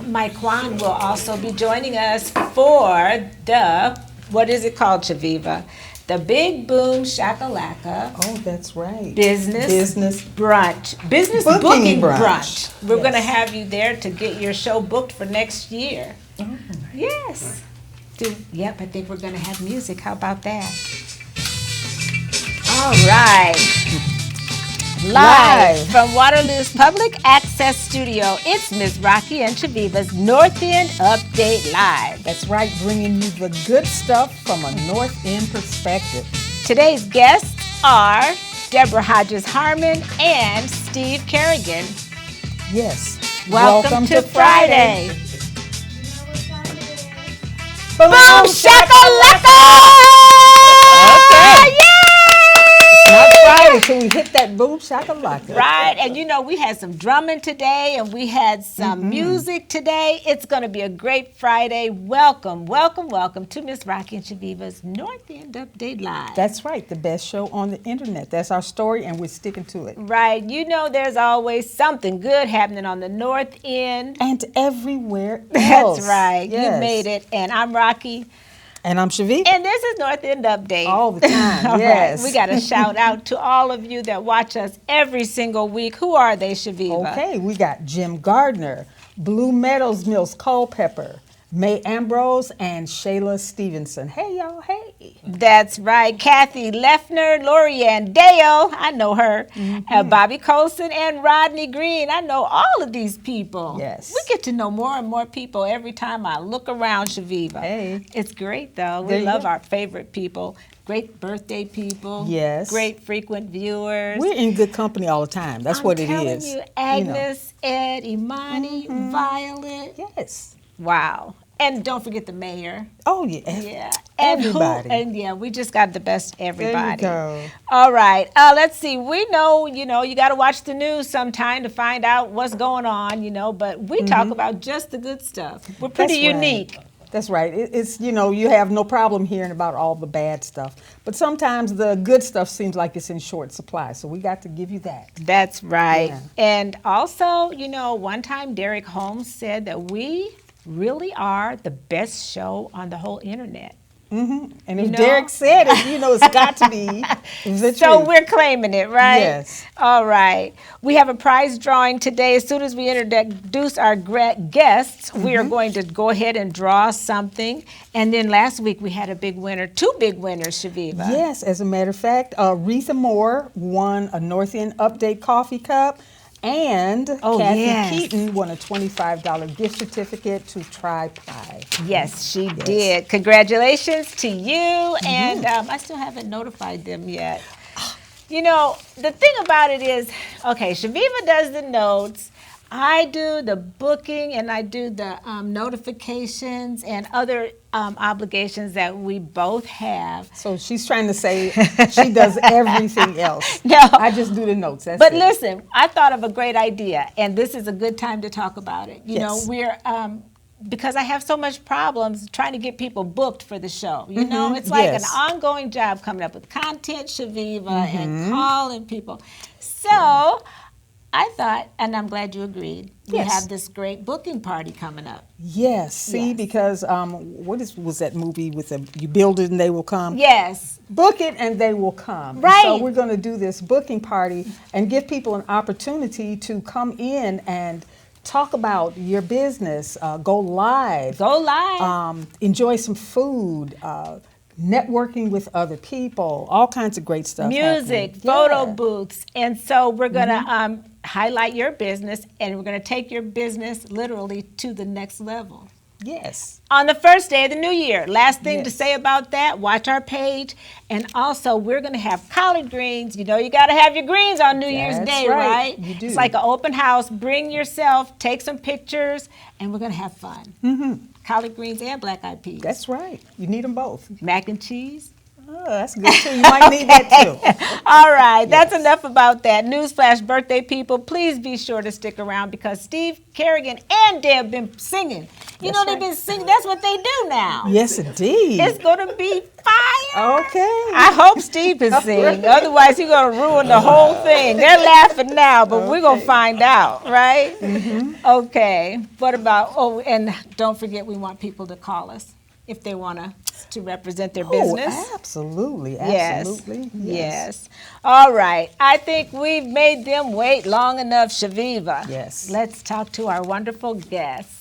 Mike Kwan will also be joining us for the, what is it called, Shaviva? The Big Boom Shakalaka. Oh, that's right. Business brunch. Business booking brunch. We're going to have you there to get your show booked for next year. Oh. Yes. Yep, I think we're going to have music. How about that? All right. Live from Waterloo's Public Access Studio, it's Ms. Rocky and Shaviva's North End Update Live. That's right, bringing you the good stuff from a North End perspective. Today's guests are Debra Hodges Harmon and Steve Carignan. Yes. Welcome to Friday. Boom shakalaka! Okay. Not Friday till we hit that boom shakalaka. Right, and you know, we had some drumming today and we had some music today. It's going to be a great Friday. Welcome to Miss Rocky and Shaviva's North End Update Live. That's right, the best show on the internet. That's our story and we're sticking to it. Right, you know there's always something good happening on the North End. And everywhere else. That's right, yes. You made it. And I'm Rocky. And I'm Shaviva. And this is North End Update. All the time, all yes. Right. We got to shout out to all of you that watch us every single week. Who are they, Shaviva? Okay, we got Jim Gardner, Blue Meadows Mills Culpepper, May Ambrose, and Shayla Stevenson. Hey, y'all, hey. That's right. Kathy Leffner, Lorianne Dale, I know her. Bobby Colson and Rodney Green. I know all of these people. Yes. We get to know more and more people every time I look around, Shaviva. Hey. It's great, though. We love our favorite people. Great birthday people. Yes. Great frequent viewers. We're in good company all the time. That's what it is. I'm telling you, Agnes, Ed, Imani, Violet. Yes. Wow. And don't forget the mayor. Oh, yeah. Yeah. Everybody. And yeah, we just got the best everybody. There you go. All right. Let's see. We know, you got to watch the news sometime to find out what's going on, but we talk about just the good stuff. We're pretty unique. That's right. It's, you have no problem hearing about all the bad stuff. But sometimes the good stuff seems like it's in short supply. So we got to give you that. That's right. Yeah. And also, one time Derek Holmes said that we really are the best show on the whole internet. And if Derek said it, it's got to be the So truth. we're claiming it, right? Yes. All right. We have a prize drawing today. As soon as we introduce our guests, we are going to go ahead and draw something. And then last week we had a big winner, 2 big winners, Shaviva. Yes, as a matter of fact, Retha Moore won a North End Update coffee cup. And Kathy Keaton won a $25 gift certificate to Try Pie. Yes, she did. Congratulations to you. And I still haven't notified them yet. The thing about it is, Shaviva does the notes. I do the booking and I do the notifications and other obligations that we both have. So she's trying to say she does everything else. No. I just do the notes. That's but it. Listen, I thought of a great idea, and this is a good time to talk about it. We're because I have so much problems trying to get people booked for the show. It's like an ongoing job coming up with content, Shaviva, and calling people. So I thought, and I'm glad you agreed, we have this great booking party coming up. Yes, because was that movie with you build it and they will come? Yes. Book it and they will come. Right. So we're going to do this booking party and give people an opportunity to come in and talk about your business, go live. Enjoy some food, networking with other people, all kinds of great stuff. Music, photo booths. And so we're going to highlight your business, and we're going to take your business literally to the next level. Yes. On the first day of the new year. Last thing to say about that, watch our page. And also, we're going to have collard greens. You got to have your greens on New Year's Day, right? You do. It's like an open house. Bring yourself, take some pictures, and we're going to have fun. Collard greens and black-eyed peas. That's right. You need them both. Mac and cheese. Oh, that's good too. You might need that too. All right, that's enough about that. Newsflash, birthday people, please be sure to stick around because Steve Carignan and Deb been singing. They've been singing. That's what they do now. Yes, indeed. It's going to be fire. Okay. I hope Steve can sing. Otherwise, he's going to ruin the whole thing. They're laughing now, but we're going to find out, right? Mm-hmm. Okay. What about, and don't forget, we want people to call us if they want to represent their business. Absolutely. Absolutely. Yes. All right. I think we've made them wait long enough, Shaviva. Yes. Let's talk to our wonderful guests.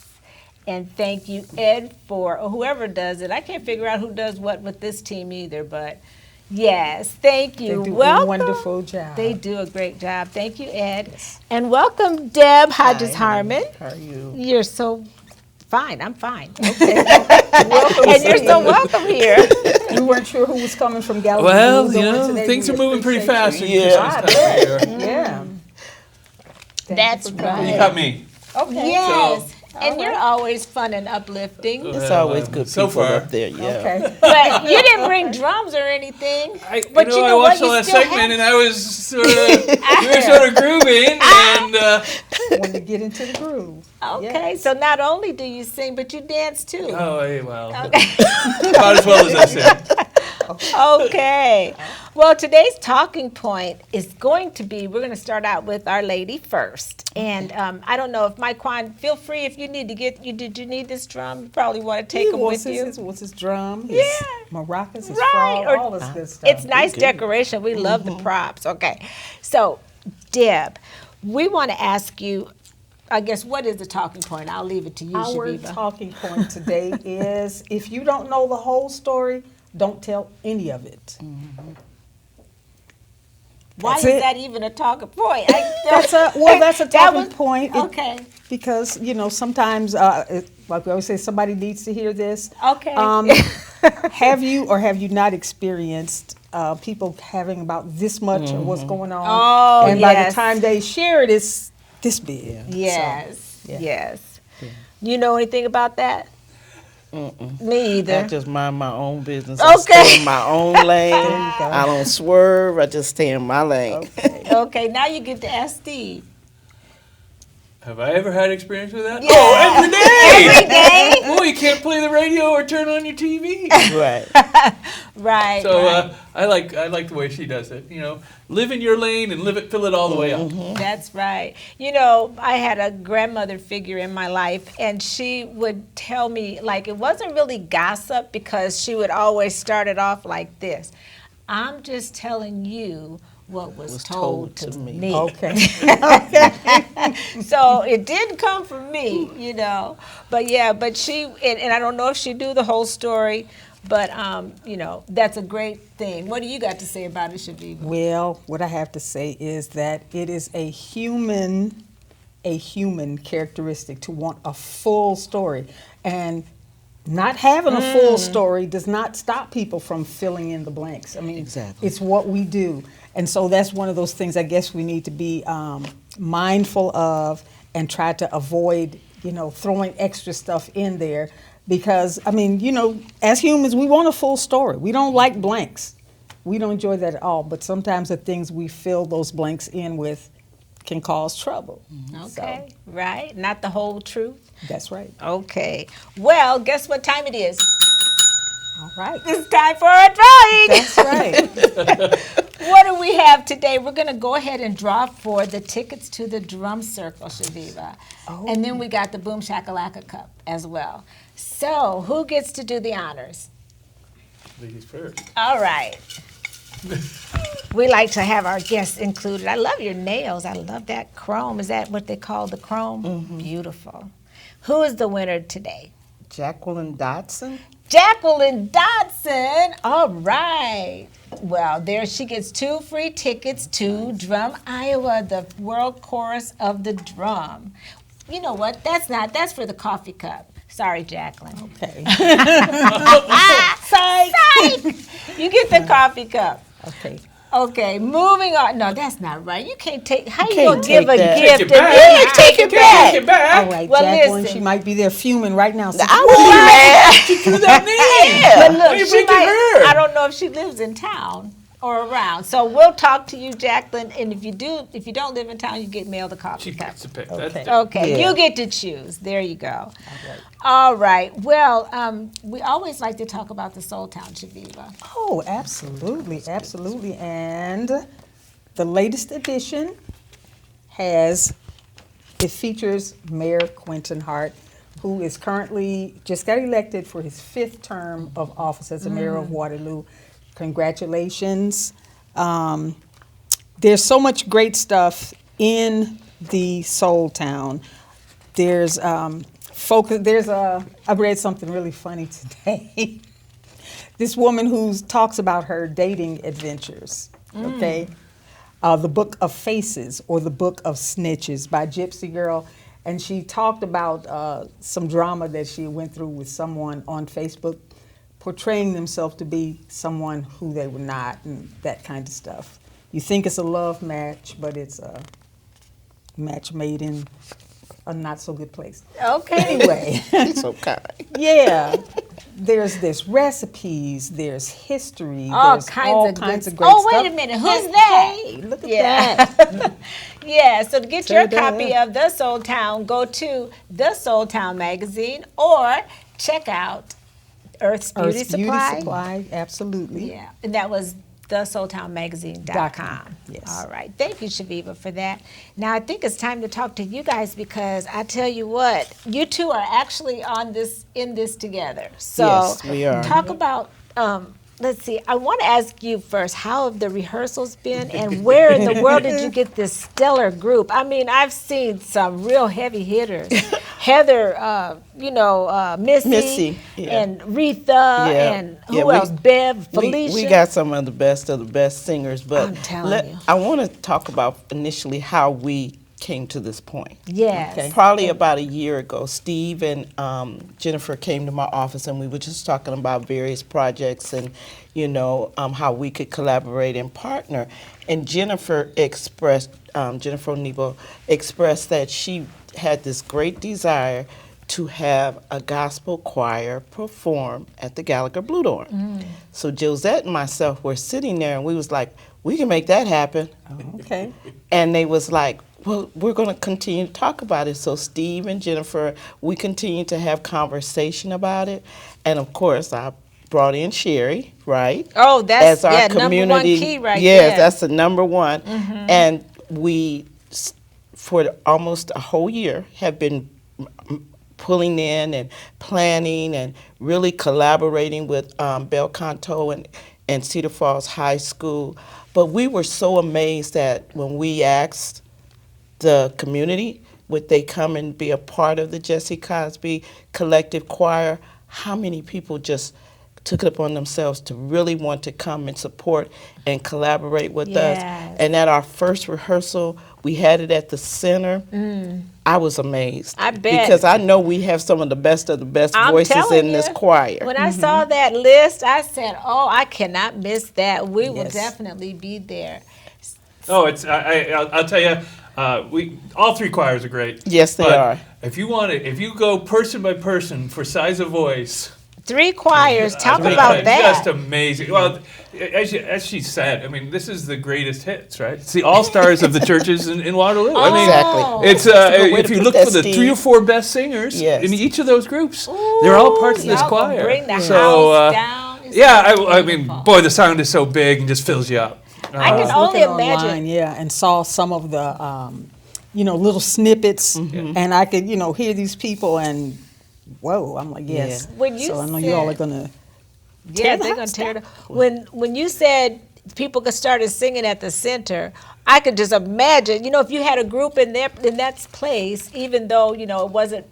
And thank you, Ed, or whoever does it. I can't figure out who does what with this team either, but yes, thank you. They do welcome. a wonderful job. They do a great job. Thank you, Ed. Yes. And welcome, Deb Hodges Harmon. How are you? You're so fine. I'm fine. Okay. Welcome. And you're so welcome here. You weren't sure who was coming from Gallagher Well, things are moving pretty fast. Yeah. That's right. You got me. Okay. Yes. So, and you're always fun and uplifting. It's always good so people far. up there, yeah. Okay. But you didn't bring drums or anything. I watched the last segment and I was sort of, we were sort of grooving and. When you get into the groove. Okay, so not only do you sing, but you dance too. Oh, well. Okay. About as well as I sing. Okay. Well, today's talking point is going to be, we're going to start out with Our Lady first. And I don't know if Mike Kwan, feel free if you need to did you need this drum? You probably want to take them with you. What's his drum, his maracas, his frog, all this good stuff. It's nice decoration. We love the props. Okay. So, Deb, we want to ask you, I guess, what is the talking point? I'll leave it to you, Shaviva. Our talking point today is, if you don't know the whole story, don't tell any of it. Mm-hmm. Why is that even a talking point? That's a talking point. Okay. Because, sometimes, like we always say, somebody needs to hear this. Okay. Have you or have you not experienced people having about this much of what's going on? Oh, and by the time they share it, it's this big. Yes. So, Yes. Yeah. You know anything about that? Me either. I just mind my own business. I stay in my own lane. I don't swerve. I just stay in my lane. Okay, now you get to ask Steve. Have I ever had experience with that? Yeah. Oh, every day! Every day? Well, you can't play the radio or turn on your TV. Right. Right. So I like the way she does it. Live in your lane and fill it all the way up. That's right. I had a grandmother figure in my life, and she would tell me, like, it wasn't really gossip because she would always start it off like this. I'm just telling you what was told to me. Okay. So it didn't come from me, But she, and I don't know if she knew the whole story, but, that's a great thing. What do you got to say about it, Shaviva? Well, what I have to say is that it is a human characteristic to want a full story. And not having a full story does not stop people from filling in the blanks. I mean, exactly. It's what we do. And so that's one of those things I guess we need to be mindful of and try to avoid, throwing extra stuff in there. Because, as humans, we want a full story. We don't like blanks. We don't enjoy that at all. But sometimes the things we fill those blanks in with can cause trouble. Okay, right. Not the whole truth. That's right. Okay. Well, guess what time it is? All right. It's time for a drawing. That's right. What do we have today? We're going to go ahead and draw for the tickets to the drum circle, Shaviva. Oh. And then we got the Boom Shakalaka Cup as well. So, who gets to do the honors? Ladies first. All right. We like to have our guests included. I love your nails. I love that chrome. Is that what they call the chrome? Mm-hmm. Beautiful. Who is the winner today? Jacqueline Dodson. Jacqueline Dodson. All right. Well, there she gets 2 free tickets to Drum Iowa, the World Chorus of the Drum. You know what? That's for the coffee cup. Sorry, Jacqueline. Okay. Psych! You get the coffee cup. Okay. Okay, moving on. No, that's not right. You can't take. How you can't gonna give a take gift that. and then take it back? Take it back. All right, Well, Jacqueline, listen. she might be there fuming right now. I would be mad. She threw that name. But Why look, you she breaking might. her? I don't know if she lives in town. or around. So we'll talk to you, Jacqueline. And if you don't live in town, you get mailed a coffee She cup. gets to pick. Okay. Okay, Yeah. you get to choose. There you go. All right. Well, we always like to talk about the Soul Town, Shaviva. Oh, absolutely, absolutely. And the latest edition features Mayor Quentin Hart, who is currently just got elected for his 5th term of office as the mayor of Waterloo. Congratulations. There's so much great stuff in the Soul Town. There's I read something really funny today. This woman who talks about her dating adventures, okay? The Book of Faces or the Book of Snitches by Gypsy Girl. And she talked about some drama that she went through with someone on Facebook, portraying themselves to be someone who they were not, and that kind of stuff. You think it's a love match, but it's a match made in a not so good place. Okay. Anyway, It's okay. yeah. There's recipes, there's history, All there's kinds all of kinds good of great stuff. stuff. Oh, wait a minute. Who's that? Hey, look at Yeah. that. Yeah, so to get your Ta-da. copy of The Soul Town, go to The Soul Town magazine or check out Earth's Beauty Earth's Supply. Beauty Supply, absolutely. Yeah, and that was thesoultownmagazine.com. Yes. All right. Thank you, Shaviva, for that. Now, I think it's time to talk to you guys because I tell you what, you two are actually in this together. So Yes, we are. talk about, let's see, I want to ask you first, how have the rehearsals been and where in the world did you get this stellar group? I mean, I've seen some real heavy hitters. Heather, Missy, yeah. and Retha, Yeah. and Yeah, who we- else? Bev, Felicia. We got some of the best singers, but I'm telling you. I want to talk about initially how we came to this point. Yes. Okay. Probably about a year ago, Steve and Jennifer came to my office, and we were just talking about various projects and, how we could collaborate and partner. And Jennifer O'Neill expressed that she had this great desire to have a gospel choir perform at the Gallagher Bluedorn. So Josette and myself were sitting there, and we was like, we can make that happen. Okay. And they was like, well, we're going to continue to talk about it. So Steve and Jennifer, we continue to have conversation about it. And of course, I brought in Sherry, right? Oh, that's as our number one key right yes, there. that's the number one. And we, for almost a whole year, have been pulling in and planning and really collaborating with Bel Canto and Cedar Falls High School. But we were so amazed that when we asked the community, would they come and be a part of the Jesse Cosby Collective Choir, how many people just took it upon themselves to really want to come and support and collaborate with us. Yes. And at our first rehearsal, we had it at the center. I was amazed. I bet. Because I know we have some of the best I'm voices telling in this you, choir. When I saw that list, I said, oh, I cannot miss that. We will Yes. definitely be there. Oh, I'll tell you, all 3 choirs are great. Yes, they But are. If you go person by person for size of voice, 3 choirs, talk I mean, about it's that. just amazing. Well, as she said, I mean, this is the greatest hits, right? It's the all-stars of the churches in Waterloo. I mean, Exactly. it's good way if to you put look that, for the Steve. 3 or 4 best singers Yes. in each of those groups, they're all parts of this Y'all gonna choir. bring the So, house down. It's yeah, so I mean, beautiful. boy, the sound is so big and just fills you up. I can was only looking imagine. online, yeah, and saw some of the, little snippets, and I could, hear these people, and whoa, I'm like, yes. Yeah. When you so I know you all are said- gonna. Yeah, the they're gonna house tear it down. up. When you said people could started singing at the center, I could just imagine. If you had a group in that place, even though it wasn't,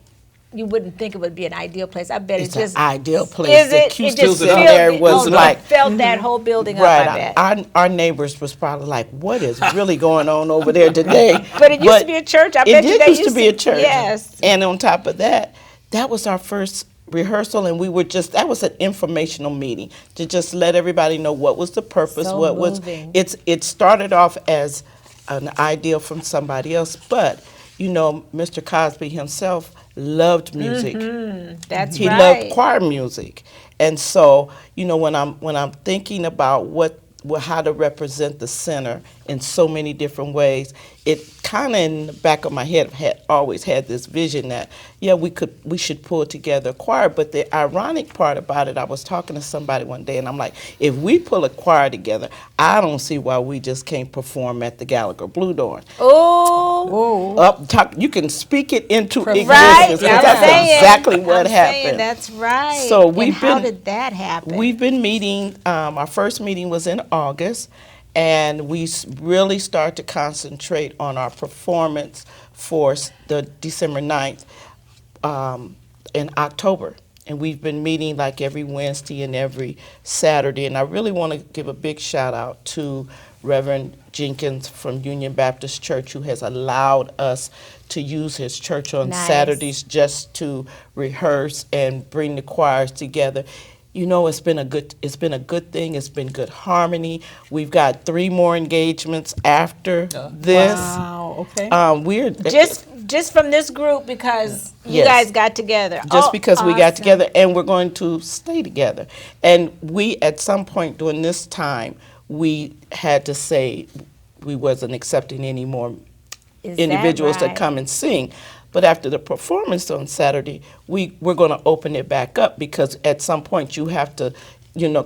you wouldn't think it would be an ideal place. I bet It's it just an ideal place. Is The it? acoustic It just sitting filled there it- was like, felt that whole building up. I bet. right. Our neighbors was probably like, what is really going on over there today? But it used to be a church. I bet you It they did used to be a church. Yes. And on top of that, that was our first rehearsal, and that was an informational meeting to just let everybody know what was the purpose, So what was moving. it started off as an idea from somebody else, but Mr. Cosby himself loved music. That's He right. loved choir music. And so, when I'm thinking about what how to represent the center in so many different ways. It kind of in the back of my head had always had this vision that we should pull together a choir. But the ironic part about it, I was talking to somebody one day and I'm like, if we pull a choir together, I don't see why we just can't perform at the Gallagher Bluedorn. Oh, You can speak it into existence. right. That's exactly what happened. That's right. So how did that happen? We've been meeting. Our first meeting was in August, and we really start to concentrate on our performance for the December 9th in October. And we've been meeting like every Wednesday and every Saturday. And I really want to give a big shout out to Reverend Jenkins from Union Baptist Church, who has allowed us to use his church on Saturdays just to rehearse and bring the choirs together. You know, it's been a good thing. It's been good harmony. We've got 3 more engagements after this. Wow. Okay. We're just from this group because you guys got together. Just because we got awesome. together, and we're going to stay together. And we, at some point during this time, we had to say we wasn't accepting any more individuals to come and sing. But after the performance on Saturday, we're going to open it back up, because at some point you have to,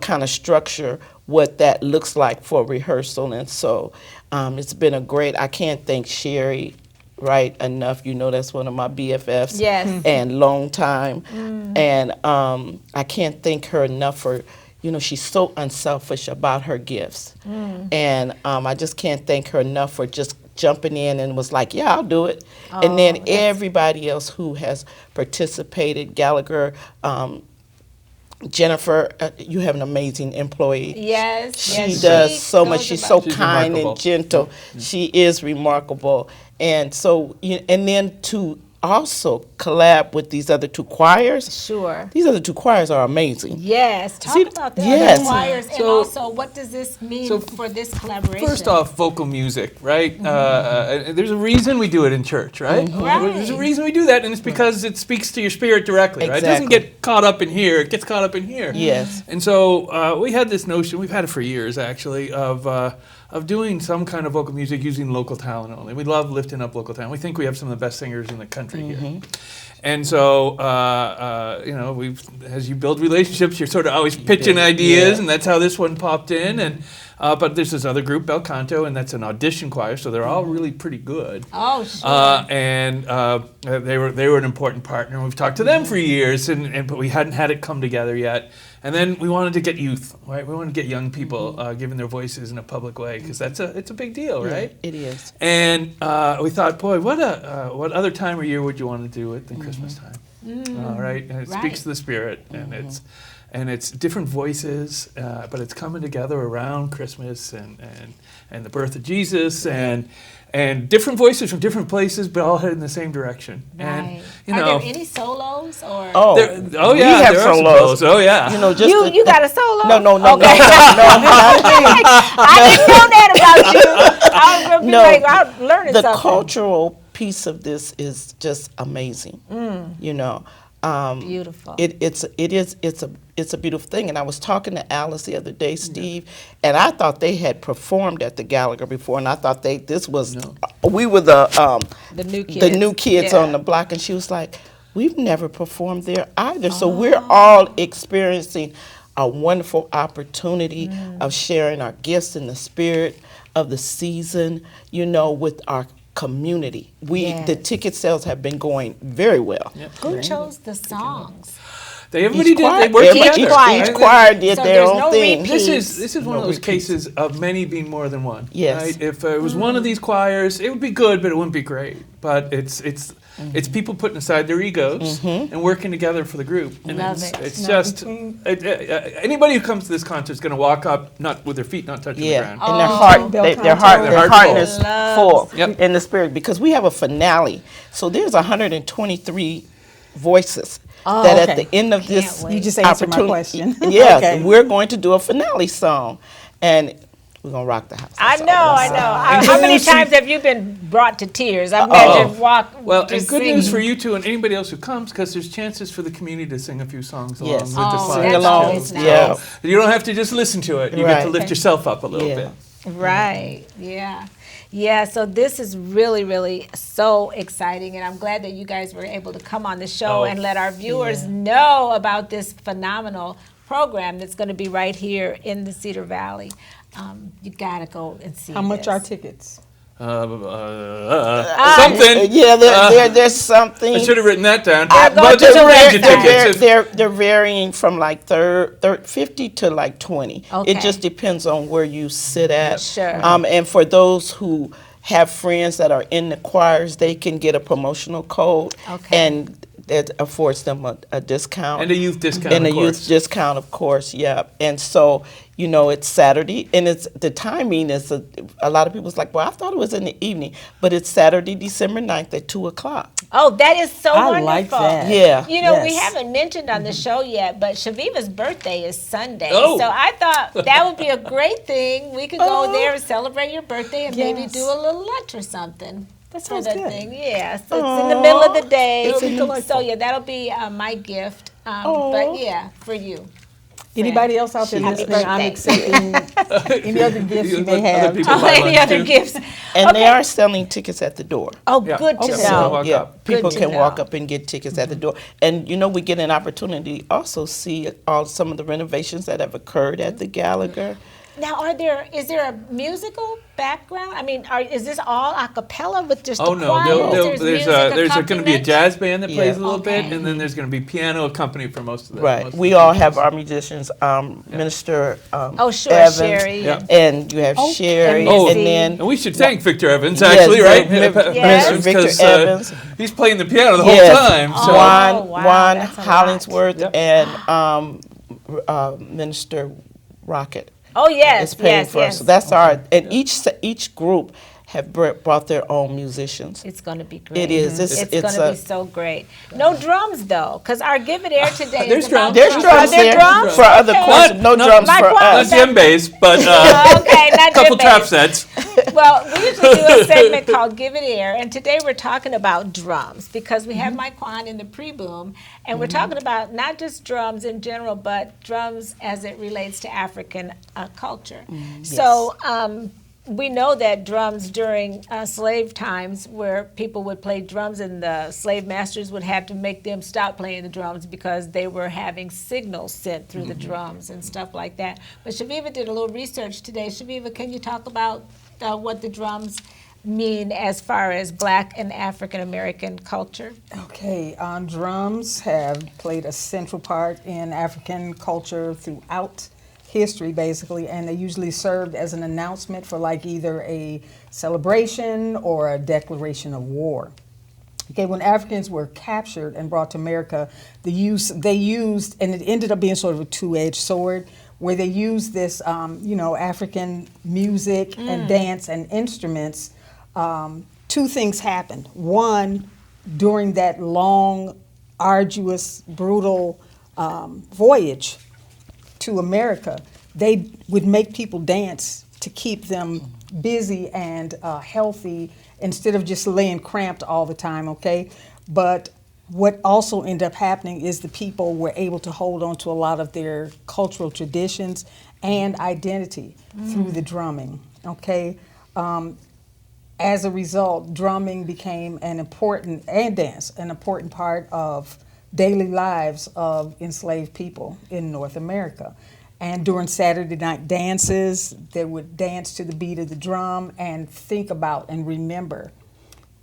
kind of structure what that looks like for rehearsal. And so it's been I can't thank Sherry enough. That's one of my BFFs. Yes. And long time. And I can't thank her enough for, she's so unselfish about her gifts. And I just can't thank her enough for just jumping in and was like, yeah, I'll do it. And then everybody else who has participated, Gallagher, Jennifer, you have an amazing employee. Yes. She does so much. She's so kind remarkable. and gentle. She is remarkable. And so, and then to also collab with these other 2 choirs. Sure. These other 2 choirs are amazing. Yes. Talk about that. Yes. The choirs, and So- also what does this mean for this collaboration? First off, vocal music, right? There's a reason we do it in church, right? Right. There's a reason we do that, and it's because it speaks to your spirit directly, right? It doesn't Exactly. get caught up in here, it gets caught up in here. Yes. And so we had this notion, we've had it for years actually, of doing some kind of vocal music using local talent only. We love lifting up local talent. We think we have some of the best singers in the country here. And so, as you build relationships, you're sort of always pitching ideas, and that's how this one popped in. And but there's this other group, Bel Canto, and that's an audition choir, so they're all really pretty good. Oh, sure. And they were an important partner. We've talked to them for years, but we hadn't had it come together yet. And then we wanted to get youth, right? We wanted to get young people giving their voices in a public way, because it's a big deal, right? It is. And we thought, boy, what other time of year would you want to do it than Christmas time? Right? And it speaks to the spirit, and it's different voices, but it's coming together around Christmas and the birth of Jesus, and different voices from different places, but all heading in the same direction. Right. And Are there any solos or? We have there are solos. Oh yeah. You got a solo? No. Okay. I didn't know that about you. I was gonna be like, I'm learning The something. cultural piece of this is just amazing. Beautiful. It's a beautiful thing. And I was talking to Alice the other day, Steve, and I thought they had performed at the Gallagher before, and I thought we were the new kids on the block, and she was like, we've never performed there either. So we're all experiencing a wonderful opportunity of sharing our gifts in the spirit of the season, with our community. The ticket sales have been going very well. Who chose the songs? Everybody did. They Each worked choir, together. each choir did So their there's own no thing. repeat. This is one of those cases of many being more than one. Yes. Right? If it was one of these choirs, it would be good, but it wouldn't be great. But it's people putting aside their egos and working together for the group. And Love it. it's just anybody who comes to this concert is going to walk up not with their feet not touching the ground. And their Their heart is full Yep. in the spirit, because we have a finale. So there's 123 voices that at the end of this You just answered my opportunity, question. yeah, Okay. we're going to do a finale song. And We're gonna rock the house. I That's know, all I I'm know. How many times have you been brought to tears? I imagine Well, and just good singing. news for you two and anybody else who comes, because there's chances for the community to sing a few songs along Yes. with the Oh, choir. that's along, always nice. yeah. You don't have to just listen to it. You get to Right. lift yourself up a little Yeah. bit. Right. Yeah. Yeah. So this is really, really so exciting, and I'm glad that you guys were able to come on the show and let our viewers know about this phenomenal program that's going to be right here in the Cedar Valley. You gotta go and see. How much this. are tickets? Something. Yeah, there's something. I should have written that down. They're going But to they'll the range of website. tickets. They're varying from like 50 to like 20. Okay. It just depends on where you sit at. Sure. And for those who have friends that are in the choirs, they can get a promotional code, Okay. and that affords them a discount. And a youth discount, And of a course. youth discount, of course, yeah. And so, it's Saturday, and it's the timing is a lot of people's like, well, I thought it was in the evening, but it's Saturday, December 9th at 2:00. Oh, that is so I wonderful. like that. Yeah. You know, we Yes. haven't mentioned on the show yet, but Shaviva's birthday is Sunday. Oh. So I thought that would be a great thing. We could go there and celebrate your birthday and maybe Yes. do a little lunch or something. That For sounds that good. thing, yeah. So it's in the middle of the day. It'll be delightful. So yeah, that'll be my gift. But yeah, for you. Anybody else out there Happy listening? I'm birthday. accepting any other gifts you may Other have. people Oh, buy any lunch, other too. gifts? And Okay. they are selling tickets at the door. Oh, Yeah. good to Okay. So know. walk Yeah, up. people Good to can walk know. up and get tickets at the door. And, we get an opportunity to also see some of the renovations that have occurred at the Gallagher. Now, is there a musical background? I mean, is this all a cappella with just Oh the no, choir? there's music going to be a accompaniment? jazz band that plays a Yeah. little bit, Okay. and then there's going to be piano accompaniment for most of the Right. most of We the all pieces. have our musicians, Minister Oh, sure, Evans, Sherry. Yeah. and you have Sherry, and and Missy. then And we should thank Victor Evans, Yes, actually, right? Yes. Victor 'cause, Evans. he's playing the piano the yes, whole time. So. Wow. Juan That's a lot. Hollingsworth Yep. and Minister Rocket. Oh, yes, Is paying yes, for us. yes. So that's our, and each group have brought their own musicians. It's going to be great. It is. It's It's going to be so great. No drums, though, because our Give It Air today There's is about drums. There's Are drums there there drums? for other Okay. choirs. No Not- drums my for choir- us. Not djembes, but Okay, not a couple djembes. trap sets. Well, we usually do a segment called Give It Air, and today we're talking about drums because we have Mike Kwan in the pre-boom, and we're talking about not just drums in general, but drums as it relates to African culture. So we know that drums during slave times, where people would play drums and the slave masters would have to make them stop playing the drums because they were having signals sent through the drums and stuff like that. But Shaviva did a little research today. Shaviva, can you talk about what the drums mean as far as Black and African American culture? Okay, drums have played a central part in African culture throughout history, basically, and they usually served as an announcement for like either a celebration or a declaration of war. Okay, when Africans were captured and brought to America, they used, and it ended up being sort of a two-edged sword, where they used this, African music and dance and instruments. Two things happened. One, during that long, arduous, brutal voyage to America, they would make people dance to keep them busy and healthy instead of just laying cramped all the time, okay? But what also ended up happening is the people were able to hold on to a lot of their cultural traditions and identity through the drumming, okay? As a result, drumming became an important, and dance, an important part of daily lives of enslaved people in North America. And during Saturday night dances, they would dance to the beat of the drum and think about and remember,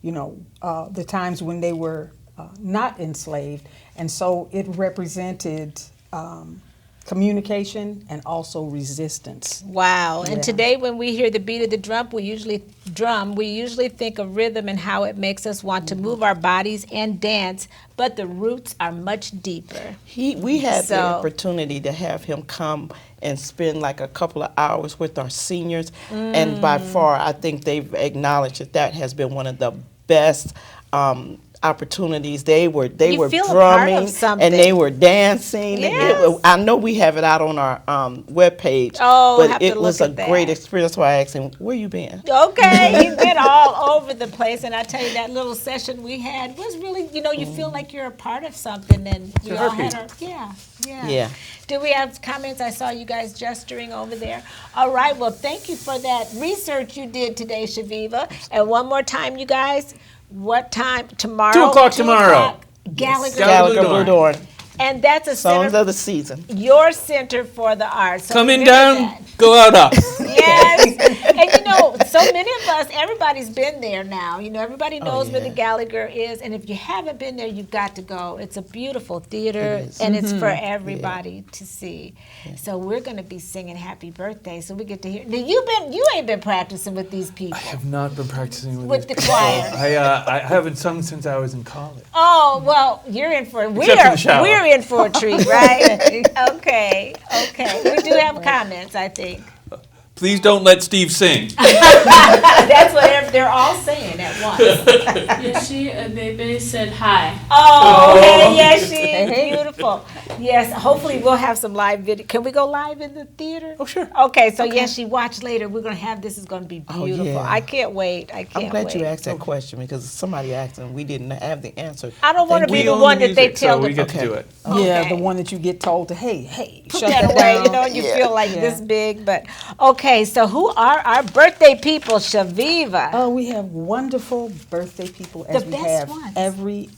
the times when they were not enslaved. And so it represented communication and also resistance. Wow. And Yeah. today when we hear the beat of the drum, we usually think of rhythm and how it makes us want to move our bodies and dance, but the roots are much deeper. We had the So- opportunity to have him come and spend like a couple of hours with our seniors, and by far, I think they've acknowledged that has been one of the best opportunities. They were You feel a part of drumming something. and they were dancing. Yes. I know we have it out on our webpage, Oh, have but to it was a look at great that. experience. So I asked him, "Where you been?" Okay, he's been all over the place, and I tell you, that little session we had was really, you feel like you're a part of something, and we all had our, yeah. Do we have comments? I saw you guys gesturing over there. All right, well, thank you for that research you did today, Shaviva. And one more time, you guys, what time tomorrow? 2 o'clock tomorrow. Gallagher Gallagher Bluedorn. Bluedorn. And that's a Songs center, of the season. your Center for the Arts. So Coming remember down, that. go out up. Yes, and so many of us, everybody's been there now. Everybody knows where the yeah. Gallagher is, and if you haven't been there, you've got to go. It's a beautiful theater, and it's for everybody to see. Yeah. So we're going to be singing "Happy Birthday," so we get to hear. Now you ain't been practicing with these people. I have not been practicing With these the people. choir. I haven't sung since I was in college. Oh well, you're in for Except in the shower. we're in for a treat, right? Okay. We do have comments, I think. Please don't let Steve sing. That's what they're all saying at once. Yeshi Abebe said hi. Oh, hey, Yeshi. Beautiful. Yes, hopefully we'll have some live video. Can we go live in the theater? Oh, sure. Okay, so Yeshi, watch later. We're going to have, this is going to be beautiful. yeah. I can't wait. I can't I'm glad wait. you asked that question because somebody asked and we didn't have the answer. I don't want to be the one that they tell so we to get to do it. Yeah, Okay. the one that you get told to, hey, put shut that that away, down. and you feel like this big. But okay, so who are our birthday people, Shaviva? Oh, we have wonderful birthday people as The we best have ones.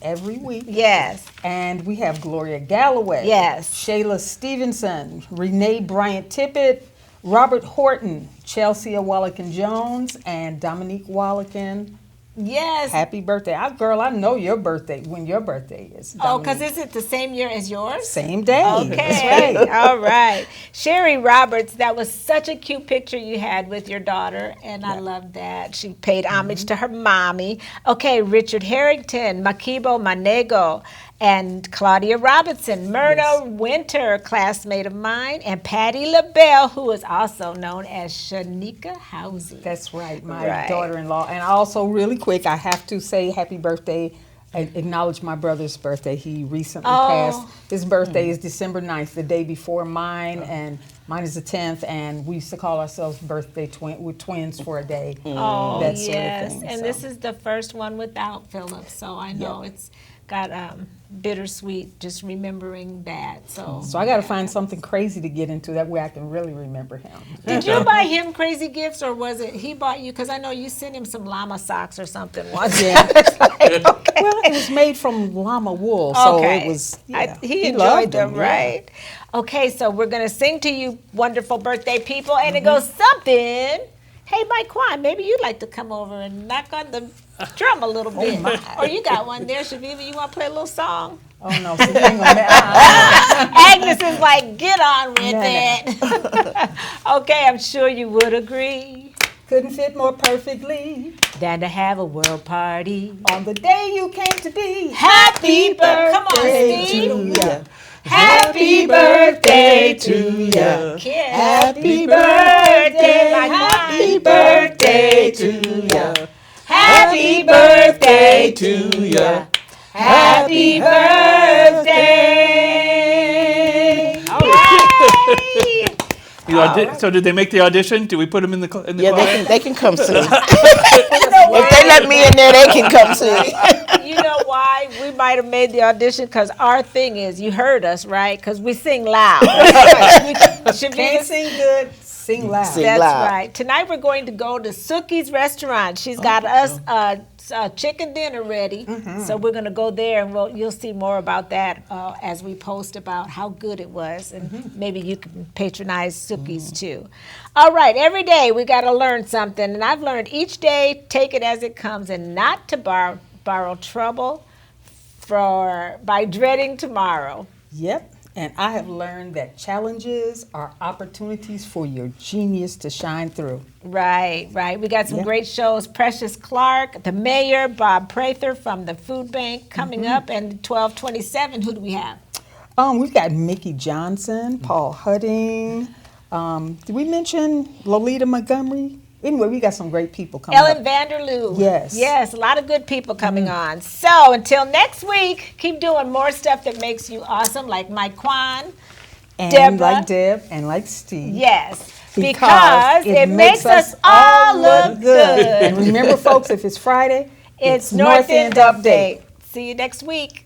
every week. Yes. And we have Gloria Galloway. Yes. Shayla Stevenson, Renee Bryant Tippett, Robert Horton, Chelsea Wallakin Jones, and Dominique Wallakin. Yes. Happy birthday. Girl, I know your birthday, when your birthday is. Oh, because Dominique. is it the same year as yours? Same day. Okay. That's right. All right. Sherry Roberts, that was such a cute picture you had with your daughter, and I love that. She paid homage to her mommy. Okay, Richard Harrington, Makibo Manego, and Claudia Robinson, Myrna Winter, classmate of mine, and Patty LaBelle, who is also known as Shanika Housey. That's right, my Right. daughter-in-law. And also, really quick, I have to say happy birthday and acknowledge my brother's birthday. He recently passed. His birthday is December 9th, the day before mine, and mine is the 10th, and we used to call ourselves birthday we're twins for a day. Oh, that sort yes. of thing. And so. this is the first one without Philip, so I know it's got bittersweet just remembering that. So I got to find something crazy to get into that way I can really remember him. did you buy him crazy gifts, or was it he bought you? Because I know you sent him some llama socks or something once. Yeah. It's like, okay. Well, it was made from llama wool, so Okay. it was. He enjoyed loved them, yeah. right? Okay, so we're going to sing to you, wonderful birthday people, and it goes something. Hey, Mike Kwan, maybe you'd like to come over and knock on the drum a little bit. Or you got one there, Shaviva. You want to play a little song? Oh no, so you ain't gonna Agnes is like, get on with No. it. Okay, I'm sure you would agree. Couldn't fit more perfectly Than to have a world party. on the day you came to be. Happy birthday. Come on, to Steve. ya. Happy birthday to ya. Kiss. Happy birthday, my Happy God. birthday to ya. Happy birthday to ya. Happy birthday. Yay! So did they make the audition? Do we put them in the Yeah, choir? they can come soon. If they let me in there, they can come soon. You know why we might have made the audition? Because our thing is, you heard us, right? Because we sing loud. Can't sing good, sing loud. Sing That's loud. right. Tonight we're going to go to Suki's restaurant. She's got us a chicken dinner ready. So we're going to go there, and you'll see more about that as we post about how good it was. And maybe you can patronize Suki's too. All right, every day we got to learn something. And I've learned each day, take it as it comes and not to borrow trouble by dreading tomorrow. Yep. And I have learned that challenges are opportunities for your genius to shine through. Right. We got some great shows. Precious Clark, the mayor, Bob Prather from the food bank coming up, and 1227. Who do we have? We've got Mickey Johnson, Paul Hudding. Did we mention Lolita Montgomery? Anyway, we got some great people coming Ellen up. Vanderloo. Yes. Yes, a lot of good people coming on. So until next week, keep doing more stuff that makes you awesome, like Mike Kwan, And Debra. like Deb and like Steve. Yes, because it makes us all look good. And remember, folks, if it's Friday, It's North End Update. See you next week.